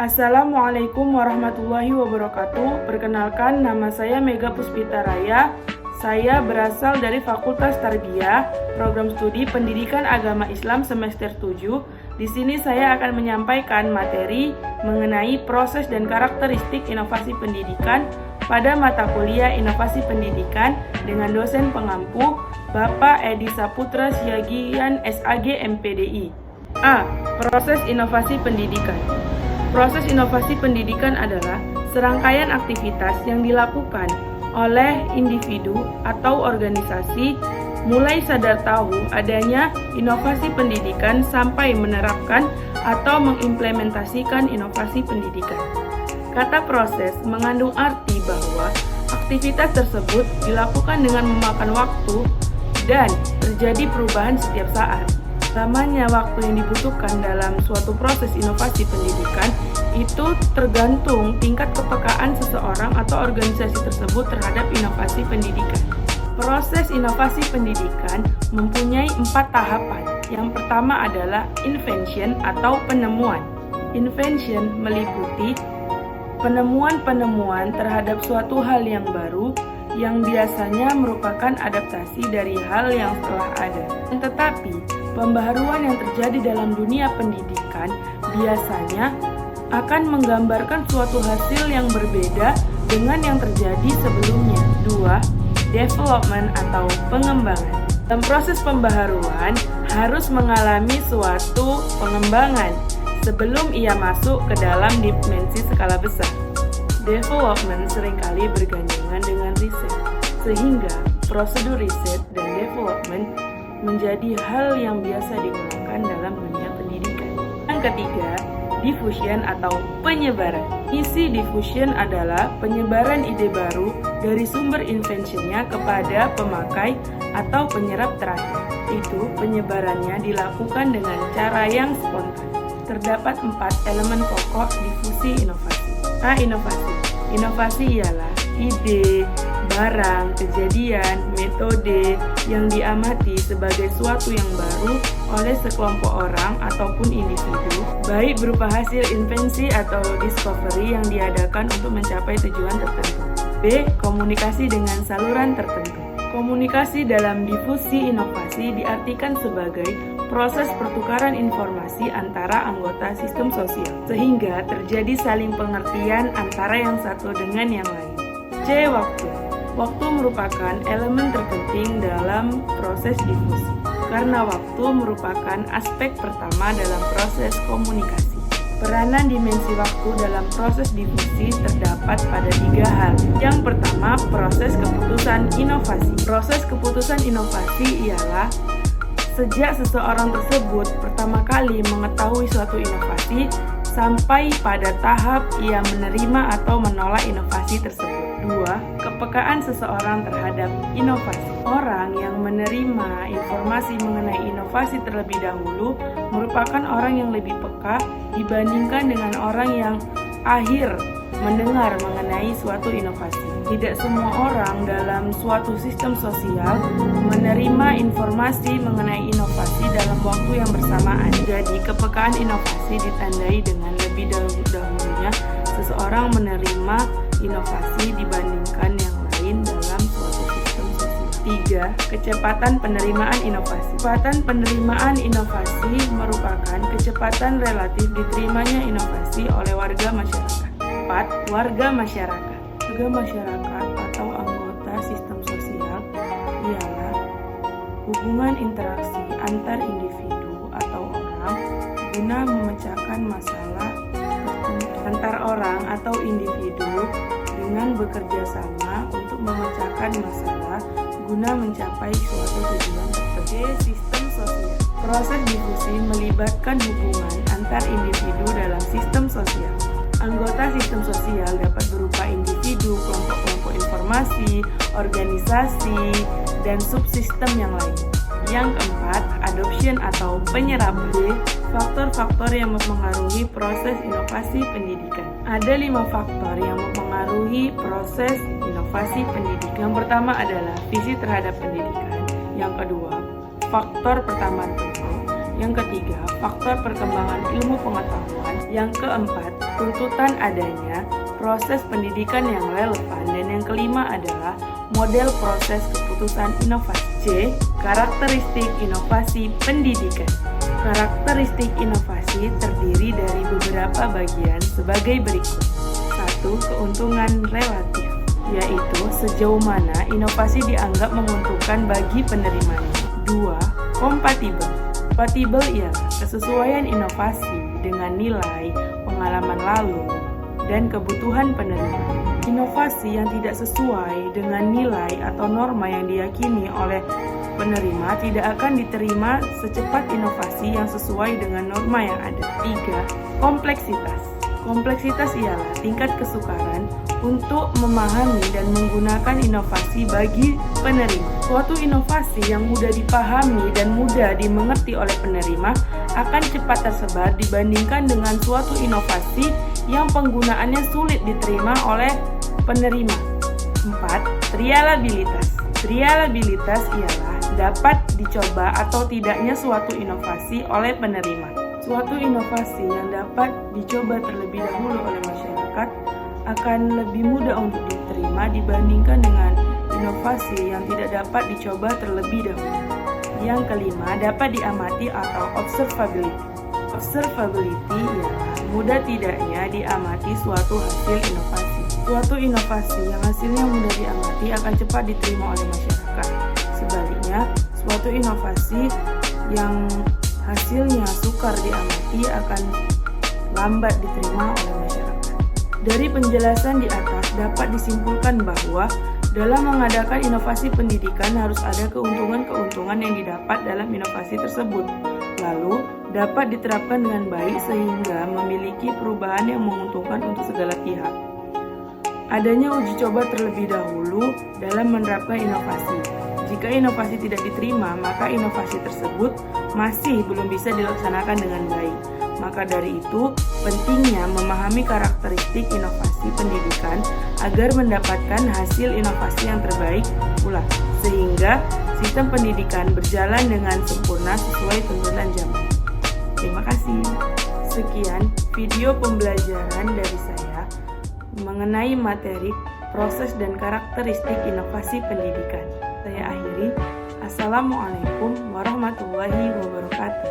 Assalamualaikum warahmatullahi wabarakatuh. Perkenalkan, nama saya Mega Puspita Raya. Saya berasal dari Fakultas Tarbiyah, Program Studi Pendidikan Agama Islam semester 7. Di sini saya akan menyampaikan materi mengenai proses dan karakteristik inovasi pendidikan pada mata kuliah Inovasi Pendidikan dengan dosen pengampu Bapak Edi Saputra Siagian SAG MPDI. A. Proses inovasi pendidikan. Proses inovasi pendidikan adalah serangkaian aktivitas yang dilakukan oleh individu atau organisasi mulai sadar tahu adanya inovasi pendidikan sampai menerapkan atau mengimplementasikan inovasi pendidikan. Kata proses mengandung arti bahwa aktivitas tersebut dilakukan dengan memakan waktu dan terjadi perubahan setiap saat. Lamanya waktu yang dibutuhkan dalam suatu proses inovasi pendidikan itu tergantung tingkat kepekaan seseorang atau organisasi tersebut terhadap inovasi pendidikan. Proses inovasi pendidikan mempunyai 4 tahapan. Yang pertama adalah invention atau penemuan. Invention meliputi penemuan-penemuan terhadap suatu hal yang baru yang biasanya merupakan adaptasi dari hal yang telah ada. Tetapi, pembaharuan yang terjadi dalam dunia pendidikan biasanya akan menggambarkan suatu hasil yang berbeda dengan yang terjadi sebelumnya. 2. Development atau pengembangan. Dalam proses pembaharuan harus mengalami suatu pengembangan sebelum ia masuk ke dalam dimensi skala besar. Development seringkali bergandengan dengan riset, sehingga prosedur riset dan development menjadi hal yang biasa digunakan dalam dunia pendidikan. Yang ketiga, diffusion atau penyebaran. Isi diffusion adalah penyebaran ide baru dari sumber inventionnya kepada pemakai atau penyerap terakhir. Itu penyebarannya dilakukan dengan cara yang spontan. Terdapat 4 elemen pokok diffusi inovasi. A. Inovasi. Inovasi ialah ide, barang, kejadian, metode yang diamati sebagai suatu yang baru oleh sekelompok orang ataupun individu, baik berupa hasil invensi atau discovery yang diadakan untuk mencapai tujuan tertentu. B. Komunikasi dengan saluran tertentu. Komunikasi dalam difusi inovasi diartikan sebagai proses pertukaran informasi antara anggota sistem sosial, sehingga terjadi saling pengertian antara yang satu dengan yang lain. C. Waktu. Waktu merupakan elemen terpenting dalam proses difusi, karena waktu merupakan aspek pertama dalam proses komunikasi. Peranan dimensi waktu dalam proses difusi terdapat pada 3 hal. Yang pertama, proses keputusan inovasi. Proses keputusan inovasi ialah sejak seseorang tersebut pertama kali mengetahui suatu inovasi sampai pada tahap ia menerima atau menolak inovasi tersebut. 2. Kepekaan seseorang terhadap inovasi. Orang yang menerima informasi mengenai inovasi terlebih dahulu merupakan orang yang lebih peka dibandingkan dengan orang yang akhir mendengar mengenai suatu inovasi. Tidak semua orang dalam suatu sistem sosial menerima informasi mengenai inovasi dalam waktu yang bersamaan. Jadi, kepekaan inovasi ditandai dengan lebih dahulunya seseorang menerima inovasi dibandingkan yang lain dalam suatu sistem sosial. 3. Kecepatan penerimaan inovasi. Kecepatan penerimaan inovasi merupakan kecepatan relatif diterimanya inovasi oleh warga masyarakat. 4. Warga masyarakat. Warga masyarakat atau anggota sistem sosial ialah hubungan interaksi antar individu atau orang guna memecahkan masalah tertentu antar orang atau individu dengan bekerja sama untuk memecahkan masalah guna mencapai suatu tujuan tertentu. Sistem sosial. Proses difusi melibatkan hubungan antar individu dalam sistem sosial. Anggota sistem sosial dapat berupa individu, kelompok-kelompok informasi, organisasi, dan subsistem yang lain. Yang keempat, adoption atau penyerapan. Faktor-faktor yang mempengaruhi proses inovasi pendidikan. Ada 5 faktor yang mempengaruhi proses inovasi pendidikan. Yang pertama adalah visi terhadap pendidikan. Yang kedua, faktor pertama tentu, Yang ketiga, faktor perkembangan ilmu pengetahuan. Yang keempat, tuntutan adanya proses pendidikan yang relevan. Dan yang kelima adalah model proses keputusan inovasi. C. Karakteristik inovasi pendidikan. Karakteristik inovasi terdiri dari beberapa bagian sebagai berikut. 1. Keuntungan relatif, yaitu sejauh mana inovasi dianggap menguntungkan bagi penerimanya. 2. Kompatibel. Kompatibel ialah kesesuaian inovasi dengan nilai, pengalaman lalu, dan kebutuhan penerima. Inovasi yang tidak sesuai dengan nilai atau norma yang diyakini oleh penerima tidak akan diterima secepat inovasi yang sesuai dengan norma yang ada. 3. Kompleksitas. Kompleksitas ialah tingkat kesukaran untuk memahami dan menggunakan inovasi bagi penerima. Suatu inovasi yang mudah dipahami dan mudah dimengerti oleh penerima akan cepat tersebar dibandingkan dengan suatu inovasi yang penggunaannya sulit diterima oleh penerima. 4. Reliabilitas. Reliabilitas ialah dapat dicoba atau tidaknya suatu inovasi oleh penerima. Suatu inovasi yang dapat dicoba terlebih dahulu oleh masyarakat akan lebih mudah untuk diterima dibandingkan dengan inovasi yang tidak dapat dicoba terlebih dahulu. Yang kelima, dapat diamati atau observability. Observability ialah mudah tidaknya diamati suatu hasil inovasi. Suatu inovasi yang hasilnya mudah diamati akan cepat diterima oleh masyarakat. Sebaliknya, suatu inovasi yang hasilnya sukar diamati akan lambat diterima oleh masyarakat. Dari penjelasan di atas dapat disimpulkan bahwa dalam mengadakan inovasi pendidikan harus ada keuntungan-keuntungan yang didapat dalam inovasi tersebut, lalu dapat diterapkan dengan baik sehingga memiliki perubahan yang menguntungkan untuk segala pihak. Adanya uji coba terlebih dahulu dalam menerapkan inovasi. Jika inovasi tidak diterima, maka inovasi tersebut masih belum bisa dilaksanakan dengan baik. Maka dari itu, pentingnya memahami karakteristik inovasi pendidikan agar mendapatkan hasil inovasi yang terbaik pula, sehingga sistem pendidikan berjalan dengan sempurna sesuai tuntunan zaman. Terima kasih. Sekian video pembelajaran dari saya mengenai materi proses dan karakteristik inovasi pendidikan. Saya akhiri. Assalamualaikum warahmatullahi wabarakatuh.